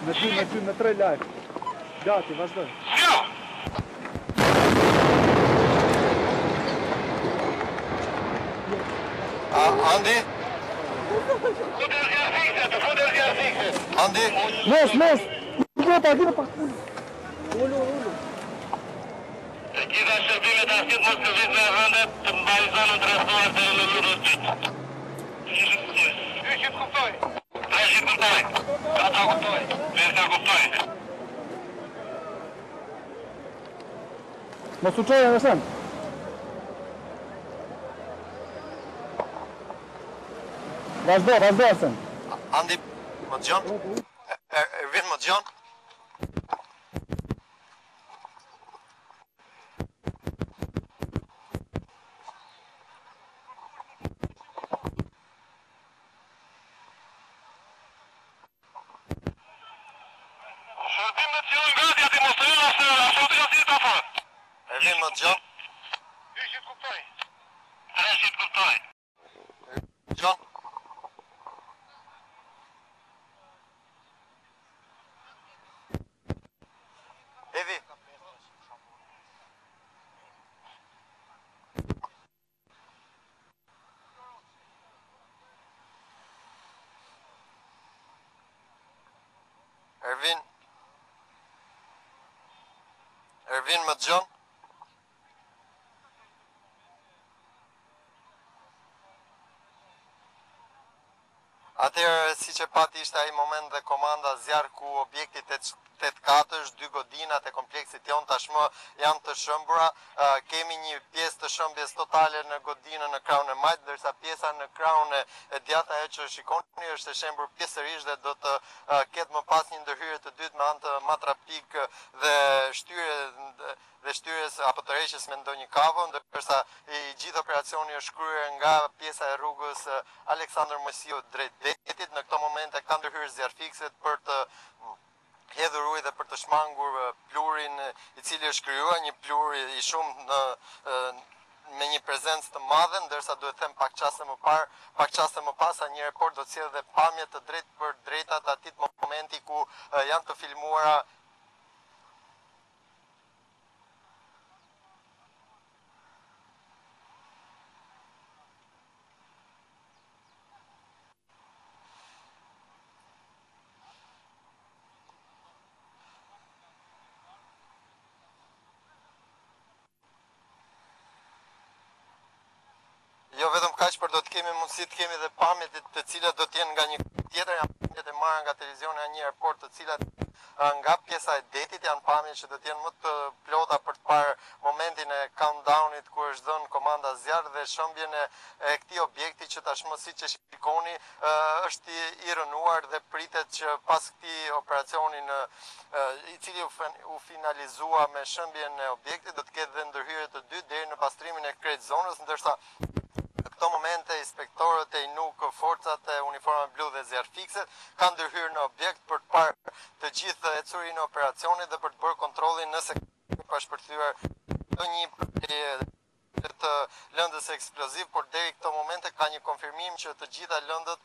Me 3 live. Gati, vazhdoj. Andi? Andi? Mes! Gina pa! Ullu. Të gjitha shërbimet arsit mos të vizë në vëndet të mbaj zonën të rëstuar të në lurë të gjithë. 300 kuptoj. 300 kuptoj. Kata kuptoj. Verka kuptoj. Mos u qoja në sen. Vazhdo sen. Andi, më të gjonë? Ervin, më të gjonë? Shërbimet që në gati ati mos të një nësë ashtu të gati të afër. Ervin, më të gjonë? 200 kuptoj. 300 kuptoj. Gjonë? Evi. Ervin, më të gjonë? Atëherë, si që pati ishte ai moment dhe komanda zjarë ku objekti 84, 2 godinat e kompleksit jonë tashmë janë të shëmbura. Kemi një pjesë të shëmbjes totale në godinën në krahun e majtë, ndërsa pjesa në krahun e djathtë ajo që shikoni është e shembur pjesërisht dhe do të ketë më pas një ndërhyrje të dytë me anë të matrapik dhe shtyrjes apo të rreqjes me ndonjë kavë, ndërsa i gjithë operacioni është kryer nga pjesa e rrugës Aleksandër Mojsiu drejt detit. Në këto momente kanë ndërhyrë zjarfikset për të hedhur ujë dhe për të shmangur plurin i cili është krijuar, një plur i shumë me një prezencë të madhe, ndërsa duhet them pak çaste më pas një report do të sjellë dhe pamje të drejtë për drejtat atit momenti ku janë të filmuara jo vetëm kaq, por do të kemi mundësi të kemi dhe pamjet të cilat do të jenë nga një tjetër, janë pamjet e marra nga televizioni nga një airport, të cilat nga pjesa e detit janë pamjet që do të jenë më të plota për të parë momentin e countdownit ku është dhënë komanda zjarr dhe shëmbjen e këtij objekti që tashmë siç e shikoni është i rënuar dhe pritet që pas këtij operacioni i cili u finalizua me shëmbjen e objektit do të ketë dhe ndërhyrje të dytë deri në pastrimin e krejt zonës, ndërsa në këto momente inspektorët e INUK, forcat e uniforma blu dhe zjarfikset kanë ndërhyrë në objekt për të parë të gjithë ecurinë e operacionit dhe për të bërë kontrollin nëse ka shpërthyer ndonjë të lëndës eksploziv, por deri këto momente ka një konfirmim që të gjitha lëndët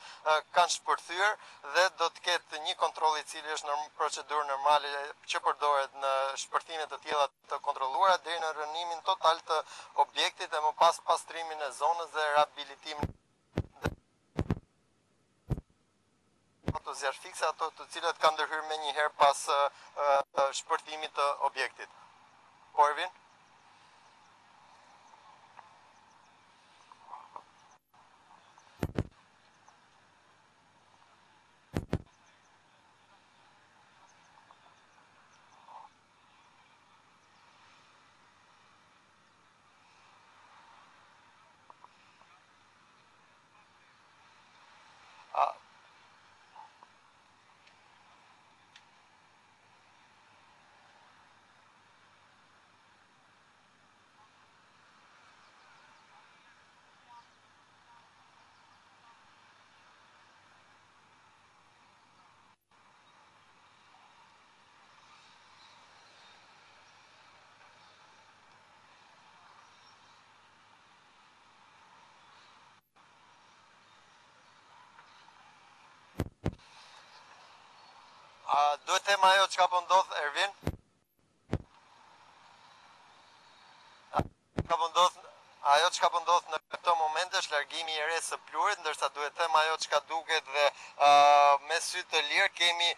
kanë shpërthyer dhe do të ketë një kontroll i cili është në procedurë normale që përdoret në shpërthime të tilla të kontrolluara deri në rënimin total të objektit dhe më pas pastrimin e zonës dhe rihabilitimin ato zjarfikse ato të cilat kanë ndërhyrë më një herë pas shpërthimit të objektit. Po Ervin? Duhet them ajo çka po ndodh Ervin? Ajo çka po ndodh në këto momente është largimi i re së pluhurit, ndërsa duhet them ajo çka duket dhe me sy të lirë kemi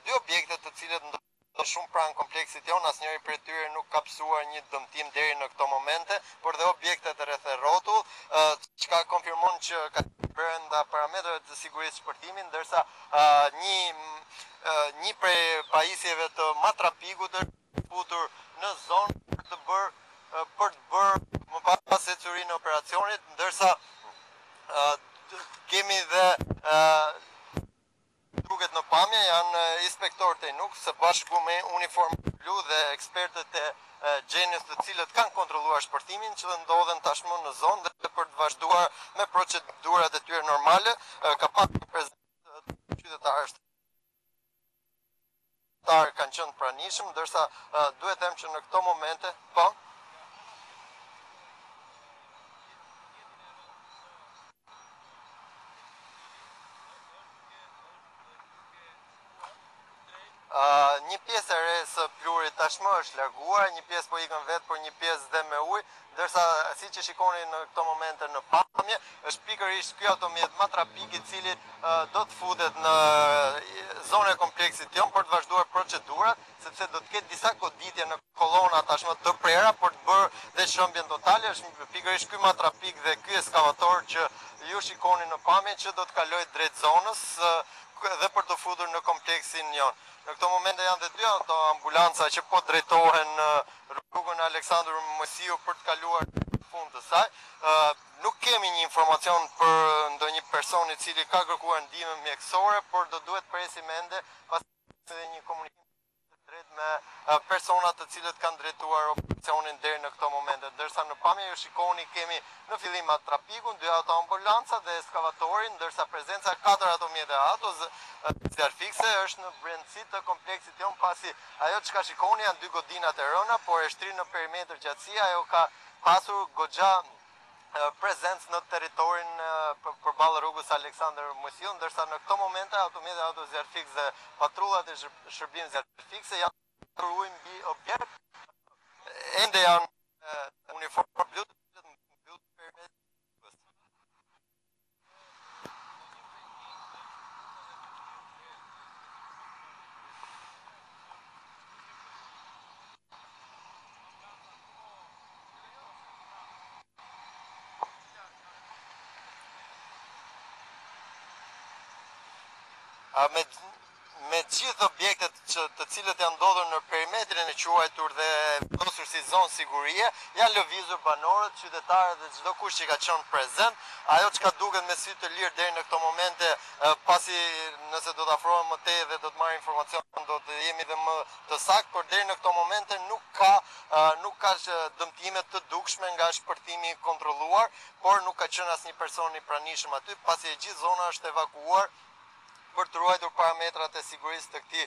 dy objekte të cilët ndodhin shumë pranë kompleksit jon, asnjëri prej tyre nuk ka psuar një dëmtim deri në këto momente, por dhe objektet rreth e rrotull, çka konfirmon që ka brenda parametrave të sigurisë shpërtimi, ndërsa një prej pajisjeve të matrapigut është futur në zonë për të bërë më pas securinë e operacionit, ndërsa kemi dhe duket në pamje janë inspektorët e NUK së bashku me uniformë blu dhe ekspertët e gjenjes të cilët kanë kontrolluar shpërtimin që ndodhen tashmë në zonë dhe për të vazhduar me procedurat e tyre normale, ka pasur prezencë qytetarësh kanë qenë pranishëm, ndërsa duhet them që në këto momente, po një pjesë e re së pluhurit tashmë është larguar, një pjesë po ikën vetë, por një pjesë dhe me ujë, ndërsa siç e shikoni në këto momente në pamje, është pikërisht ky automjet matrapik i cili do të futet në zonën e kompleksit jon për të vazhduar procedurat, sepse do të ketë disa goditje në kolona tashmë të prera për të bërë dhe shëmbjen totale. Është pikërisht ky matrapik dhe ky eskavator që ju shikoni në pamje që do të kalojë drejt zonës dhe për të futur në kompleksin jon. Në këto momente janë dhe dy ato ambulanca që po drejtohen në rrugën Aleksandër Mosiu për të kaluar në fund të saj. Nuk kemi një informacion për ndonjë person i cili ka kërkuar ndihmë mjekësore, por do duhet presim ende pas edhe një komunikim drejt me personat të cilët kanë drejtuar operacionin deri në këto momente. Ndërsa në pamje ju shikoni kemi në fillim matrapikun, dy autoambulanca dhe eskavatorin, ndërsa prezenca 4 automjete ato zjarfikse është në brendësi të kompleksit jon, pasi ajo çka shikoni janë dy godinat e rëna, por e shtrirë në perimetër gjatësia, ajo ka pasur goxha prezencë në territorin përballë rrugës Aleksandër Mosiu, ndërsa në këto momente automjete auto zjarfikse dhe patrullat e shërbimit zjarfikse janë rrugë mbi objekt, ende janë uniformë blu të mbyllur perimetrin. Me gjithë objektet të cilët janë ndodhur në perimetrin e quajtur dhe vendosur si zonë sigurie, janë lëvizur banorët, qytetarët dhe çdo kush që ka qenë prezent. Ajo çka duket me sy të lirë deri në këto momente, pasi nëse do të afrohem më tej dhe do të marr informacion, do të jemi dhe më të saktë, por deri në këto momente nuk ka dëmtime të dukshme nga shpërtimi kontrolluar, por nuk ka qenë asnjë person i pranishëm aty, pasi e gjithë zona është evakuuar për të ruajtur parametrat e sigurisë të këtij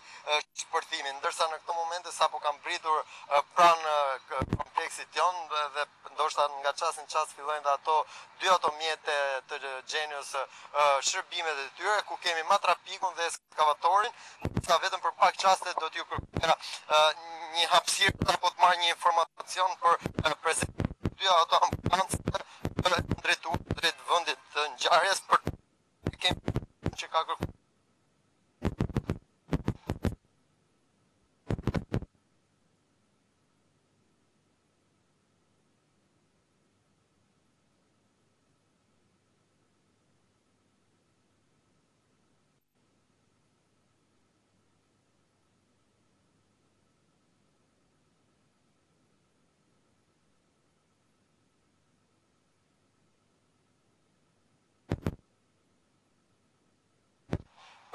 shpërthimi, ndërsa në këto momente sapo kam britur pranë kompleksit jon dhe ndoshta nga çast në çast fillojnë dhe ato dy automjete të gjenjës shërbimet e tyre, ku kemi matrapikun dhe ekskavatorin, sa vetëm për pak çaste do t'ju kërkoja një hapësirë apo të marr një informacion për prezencën e dy autoambulancave drejtuar drejt vendit të ngjarjes për kemi që ka kërkuar.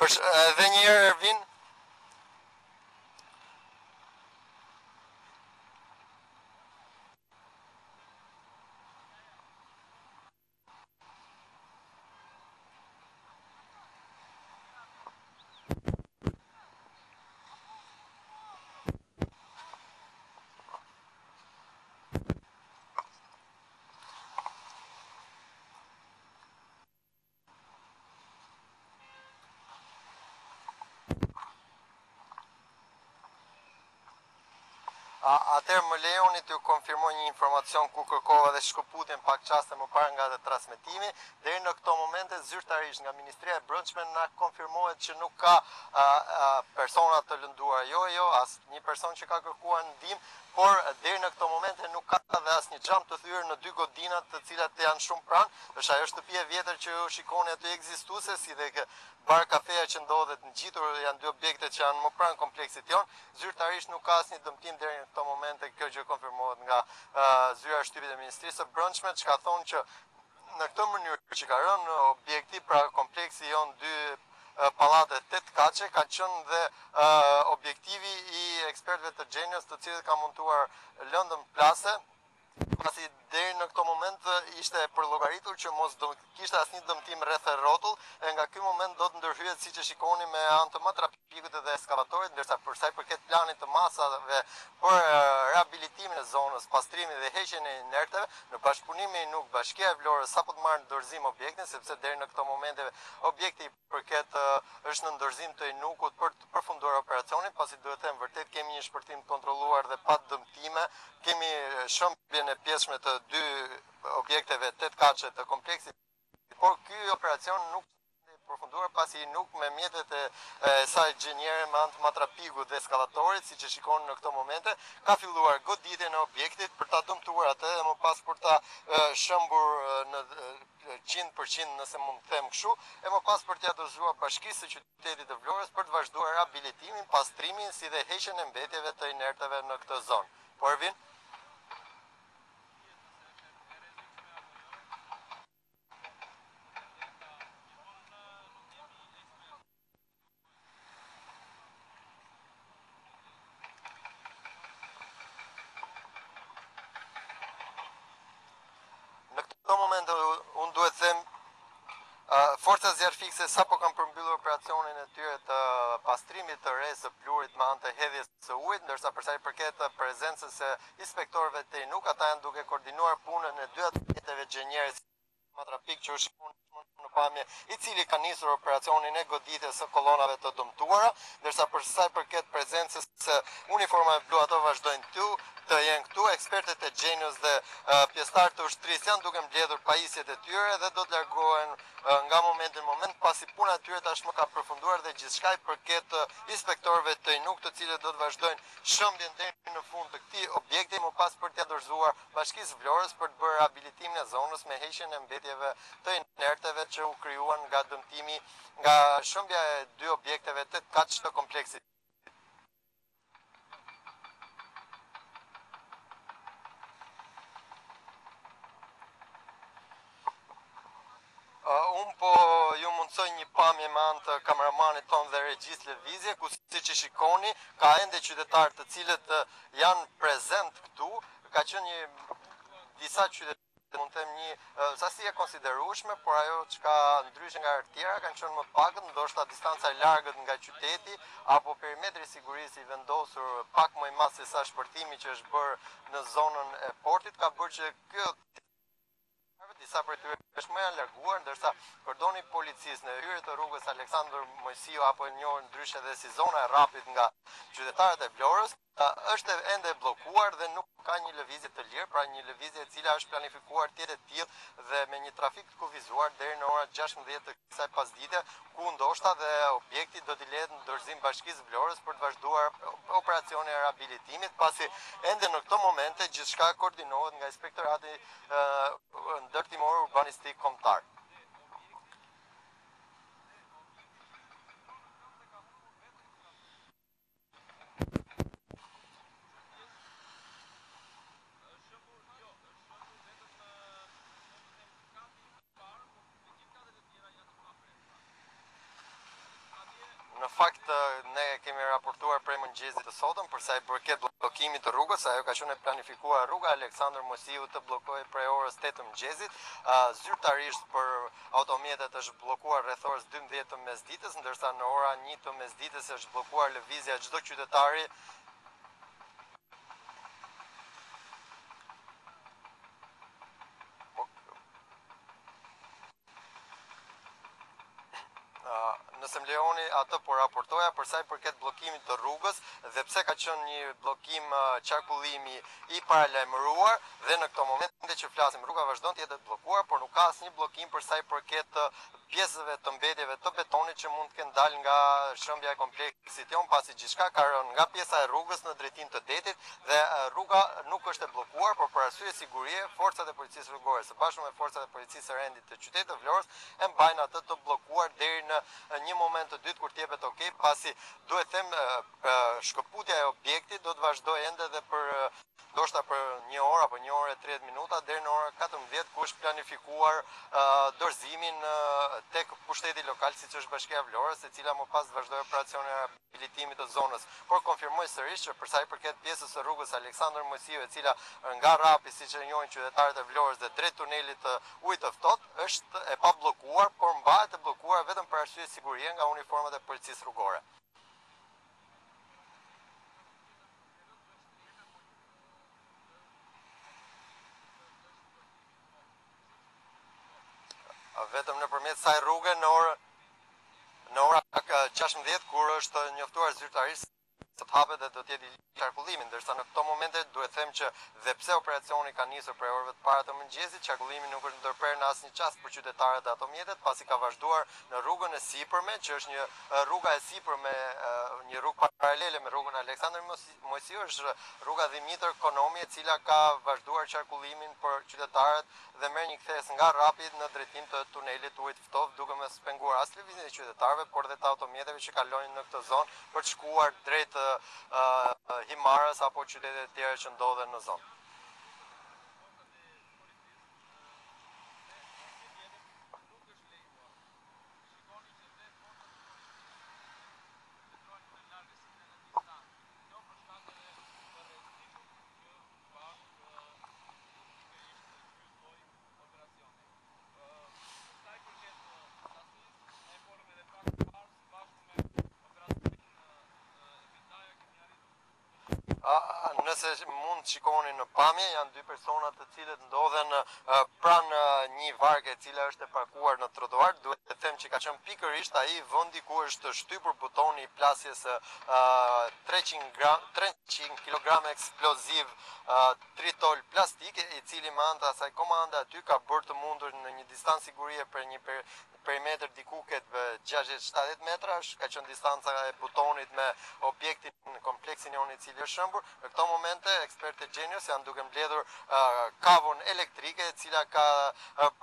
Edhe një herë Ervin. Atëherë më lejoni t'ju konfirmoj një informacion ku kërkova dhe shkëputjen pak qaste më parë nga dhe transmetimi. Deri në këto momente zyrtarisht nga Ministria e Brendshme na konfirmohet që nuk ka persona të lënduar. Jo, as një person që ka kërkuar ndihmë, por deri në këto momente nuk ka dhe asnjë xham të thyer në dy godinat të cilat janë shumë pranë. Është ajo shtëpi e vjetër që ju shikoni aty ekzistuese, si dhe bar kafeja që ndodhet në Gjitur, janë dy objekte që janë më pranë kompleksit jon. Zyrtarisht nuk ka asnjë dëmtim deri në këto momente, kjo gjë konfirmohet nga zyra e shtypit e Ministrisë së Brendshme, që ka thonë që në këtë mënyrë që ka rënë në objekti, pra kompleksi jon dy pallate 8 kaçe, ka qenë dhe objektivi i ekspertëve të Genios, të cilët ka montuar lëndën plase, pasi deri në këto moment ishte përllogaritur që mos do kishte asnjë dëmtim rreth e rrotull, e nga ky moment do të ndërhyet siç e shikoni me anë të matrapikut dhe ekskavatorit, ndërsa për sa i përket planit të masave për rehabilitimin e zonës, pastrimin dhe heqjen e inerteve, në bashkëpunim me Nuk, Bashkia e Vlorës sapo të marrë në dorëzim objektin, sepse deri në këto momente objekti është në dorëzim të Nukut për të përfunduar operacionin, pasi duhet të them vërtet kemi një shpërtim të kontrolluar dhe pa dëmtime, kemi shëmbjen e pjesshme të dy objekteve 8 kaçe të kompleksit, por ky operacion nuk përfunduar pasi nuk me mjetet e saj gjeniere me anë të matrapikut dhe ekskavatorit, siç e shikoni në këto momente, ka filluar goditjen e objektit për ta dëmtuar atë dhe më pas për ta shëmbur në 100% nëse mund të them kështu, e më pas për t'ia dorëzuar Bashkisë së Qytetit të Vlorës për të vazhduar rehabilitimin, pastrimin si dhe heqjen e mbetjeve të inerteve në këtë zonë. Po Ervin? Në këto momente unë duhet të them forca zjarrfikse sapo kanë përmbyllur operacionin e tyre të pastrimit të rrezë së pluhurit me anë të hedhjes së ujit, ndërsa për sa i përket prezencës së inspektorëve të Nuk, ata janë duke koordinuar punën e dy atleteve gjeniere matrapik që është në pamje, i cili ka nisur operacionin e goditjes së kolonave të dëmtuara, ndërsa për sa i përket prezencës së uniformave blu, ato vazhdojnë të jenë këtu, ekspertët e Genios dhe pjesëtarët të ushtrisë janë duke mbledhur pajisjet e tyre dhe do të largohen nga momenti në moment, pasi puna e tyre tashmë ka përfunduar dhe gjithçka i përket inspektorëve të Nuk, të cilët do të vazhdojnë shëmbjen deri në fund të këtij objekti, më pas për t'ia dorëzuar Bashkisë Vlorës për të bërë rehabilitimin e zonës me heqjen e mbetjeve të inerteve që u krijuan nga dëmtimi nga shëmbja e dy objekteve të kaç të kompleksit. Unë po ju mundsoj një pamje me anë të kameramanit ton dhe regjisë lëvizje, ku siç e shikoni, ka ende qytetarë të cilët janë prezent këtu, ka qenë disa qytetarë, mund të them një sasi e konsiderueshme, por ajo që ka ndryshe nga të tjera kanë qenë më të pakët, ndoshta distanca e largët nga qyteti apo perimetri i sigurisë i vendosur pak më i madh se sa shpërtimi që është bërë në zonën e portit, ka bërë që kjo disa prej tyre është më janë larguar, ndërsa kordoni policisë në hyrje të rrugës Aleksandër Mojsiu, apo e njohur ndryshe dhe si zona e Rrapit nga qytetarët e Vlorës, është ende bllokuar dhe nuk ka një lëvizje të lirë, pra një lëvizje e cila është planifikuar të jetë e tillë dhe me një trafik të kufizuar deri në ora 16 të kësaj pasdite, ku ndoshta dhe objekti do t'i lehet në dorëzim Bashkisë Vlorës për të vazhduar operacionin e rehabilitimit, pasi ende në këto momente gjithçka koordinohet nga Inspektorati Ndërtimor Urbanistik Kombëtar. Në fakt, ne kemi raportuar prej mëngjesit të sotëm për sa i përket bllokimit të rrugës, ajo ka qenë planifikuar rruga Aleksandër Mojsiu të bllokohej prej orës 8 të mëngjesit, zyrtarisht për automjetet është bllokuar rreth orës 12 të mesditës, ndërsa në ora 1 të mesditës është bllokuar lëvizja çdo qytetari nëse më lejoni atë po raportoja për për sa i përket bllokimit të rrugës dhe pse ka qenë një bllokim qarkullimi i paralajmëruar dhe në këto momente që flasim rruga vazhdon të jetë bllokuar, por nuk ka asnjë bllokim për sa i përket pjesëve të mbetjeve të betonit që mund të kenë dalë nga shëmbja e kompleksit jon, pasi gjithçka ka rënë nga pjesa e rrugës në drejtim të detit dhe rruga nuk është e bllokuar, por për arsye sigurie, forcat e policisë rrugore së bashku me forcat e policisë së rendit të qytetit të Vlorës e mbajnë atë të bllokuar deri në një moment të dytë kur t'jepet okay, pasi duhet them shkëputja e objektit do të vazhdojë ende dhe për ndoshta për 1 orë apo 1 orë e 30 minuta deri në orën 14 ku është planifikuar dorëzimin tek pushteti lokal siç është Bashkia e Vlorës, e cila më pas vazhdoi operacionin e rehabilitimit të zonës. Por konfirmoj sërish që për sa i përket pjesës së rrugës Aleksandër Mojsiu, e cila nga Rapi, siç e njohin qytetarët e Vlorës dhe drejt tunelit të ujit të ftohtë, është e pa bllokuar, por mbahet e bllokuar vetëm për arsye sigurie nga uniformat e policisë rrugore. Vetëm nëpërmjet kësaj rruge në ora 16 kur është njoftuar zyrtarisht të hapet dhe do të jetë i qarkullimi, ndërsa në këto momente duhet them që dhe pse operacioni ka nisur prej orëve të para të mëngjesit, qarkullimi nuk është ndërprer në asnjë çast për qytetarët dhe ato mjetet, pasi ka vazhduar në rrugën e sipërme, që është një rruga e sipërme, një rrugë paralele me rrugën Aleksandër Mojsiu, është rruga Dimitër Konomi, e cila ka vazhduar qarkullimin për qytetarët dhe merr një kthes nga Rapi në drejtim të tunelit ujit ftohtë, duke mos penguar as lëvizjen e qytetarëve, por dhe të automjeteve që kalojnë në këtë zonë për të shkuar drejt Himarës apo qytetet tjera që ndodhen në zonë. Nëse mund të shikoni në pamje, janë 2 persona të cilët ndodhen pranë një varke e cila është e parkuar në trotuar. Duhet të them që ka qenë pikërisht ai vendi ku është shtypur butoni i plasjes 300 kg eksploziv tritol plastik, i cili me anë të asaj komande aty ka bërë të mundur në një distancë sigurie për një perimetër diku këtë 60-70 metrash, ka qenë distanca e butonit me objektin në kompleksin jon i cili është shëmbur. Në këto momente, ekspertë e Genius janë duke mbledhur kavon elektrike, e cila ka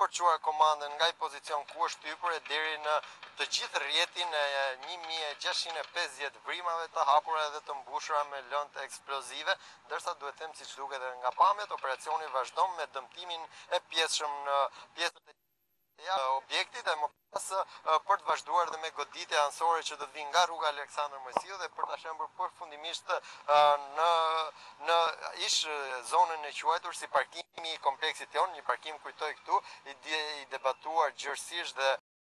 përçuar komandën nga i pozicion ku është hyrë deri në të gjithë rrjetin e 1650 vrimave të hapura dhe të mbushura me lëndë eksplozive, ndërsa duhet them siç duket edhe nga pamjet, operacioni vazhdon me dëmtimin e pjesshëm në pjesët e objektit e më pas për të vazhduar dhe me goditje anësore që do të vinë nga rruga Aleksandër Mojsiu dhe për ta shembur përfundimisht në ish zonën e quajtur si parkimi i kompleksit jon, një parkim kujtoj këtu i debatuar gjërësisht dhe